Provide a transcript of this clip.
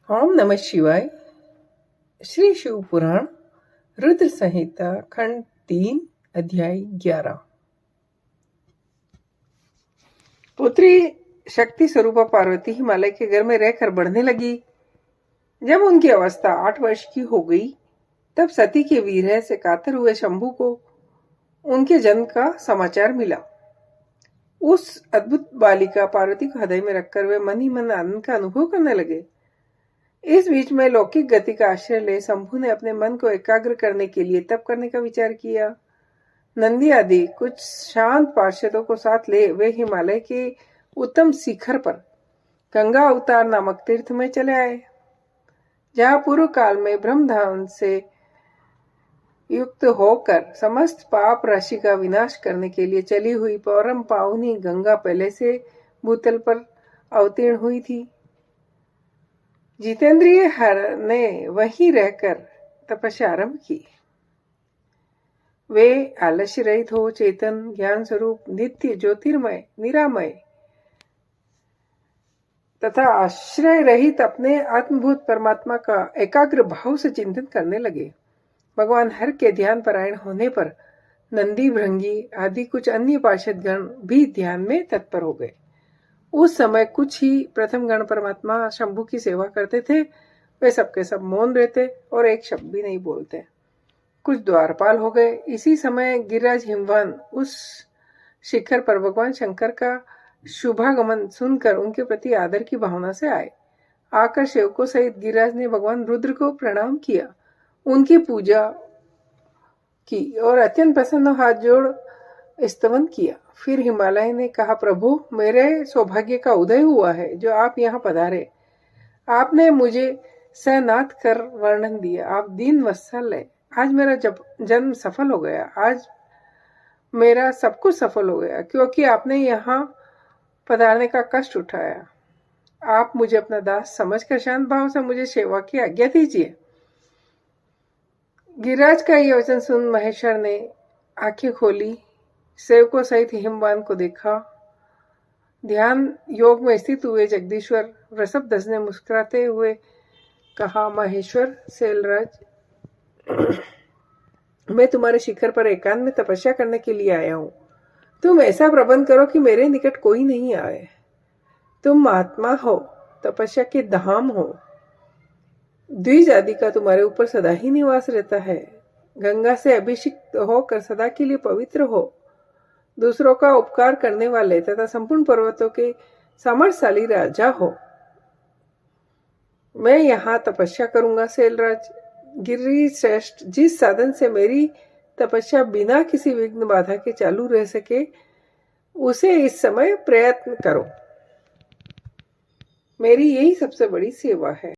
ओम नमः शिवाय। श्री शिव पुराण रुद्र संहिता खंड 3 अध्याय 11। पुत्री शक्ति स्वरूपा पार्वती हिमालय के घर में रहकर बढ़ने लगी। जब उनकी अवस्था 8 वर्ष की हो गई तब सती के वीर्य से कातर हुए शंभु को उनके जन्म का समाचार मिला। उस अद्भुत बालिका पार्वती को हृदय में रखकर वे मन ही मन आनंद का अनुभव करने लगे। इस बीच में लौकिक गति का आश्रय ले शंभु ने अपने मन को एकाग्र करने के लिए तप करने का विचार किया। नंदी आदि कुछ शांत पार्षदों को साथ ले वे हिमालय के उत्तम शिखर पर गंगा अवतार नामक तीर्थ में चले आए, जहां पूर्व काल में ब्रह्मधाम से युक्त होकर समस्त पाप राशि का विनाश करने के लिए चली हुई परम पावनी गंगा पहले से भूतल पर अवतीर्ण हुई थी। जितेंद्रिय हर ने वहीं रहकर तपस्या आरंभ की। वे आलस्य रहित हो चेतन ज्ञान स्वरूप नित्य ज्योतिर्मय निरामय तथा आश्रय रहित अपने आत्मभूत परमात्मा का एकाग्र भाव से चिंतन करने लगे। भगवान हर के ध्यान परायण होने पर नंदी भृंगी आदि कुछ अन्य पार्षदगण भी ध्यान में तत्पर हो गए। उस समय कुछ ही प्रथम गण परमात्मा शंभु की सेवा करते थे। वे सबके सब मौन रहते और एक शब्द भी नहीं बोलते। कुछ द्वारपाल हो गए। इसी समय गिरिराज हिमवान उस शिखर पर भगवान शंकर का शुभागमन सुनकर उनके प्रति आदर की भावना से आए। आकर सेवकों सहित गिरिराज ने भगवान रुद्र को प्रणाम किया, उनकी पूजा की और अत्यंत प्रसन्न हाथ जोड़ स्तवन किया। फिर हिमालय ने कहा, प्रभु मेरे सौभाग्य का उदय हुआ है जो आप यहाँ पधारे। आपने मुझे सहनाथ कर वर्णन दिया। आप दीन वत्सल है। आज मेरा जन्म सफल हो गया। आज मेरा सब कुछ सफल हो गया क्योंकि आपने यहाँ पधारने का कष्ट उठाया। आप मुझे अपना दास समझकर शांत भाव से मुझे सेवा की आज्ञा दीजिए। गिरिराज का यह वचन सुन महेश्वर ने आंखें खोली, सेवकों सहित हिमवान को देखा। ध्यान योग में स्थित हुए जगदीश्वर वृषभध्वज ने मुस्कुराते हुए कहा, महेश्वर शैलराज, मैं तुम्हारे शिखर पर एकांत में तपस्या करने के लिए आया हूं। तुम ऐसा प्रबंध करो कि मेरे निकट कोई नहीं आए। तुम महात्मा हो, तपस्या के धाम हो। द्विज आदि का तुम्हारे ऊपर सदा ही निवास रहता है। गंगा से अभिषिक्त होकर सदा के लिए पवित्र हो। दूसरों का उपकार करने वाले तथा संपूर्ण पर्वतों के सामर्थशाली राजा हो। मैं यहाँ तपस्या करूंगा शैलराज। गिरि श्रेष्ठ, जिस साधन से मेरी तपस्या बिना किसी विघ्न बाधा के चालू रह सके उसे इस समय प्रयत्न करो। मेरी यही सबसे बड़ी सेवा है।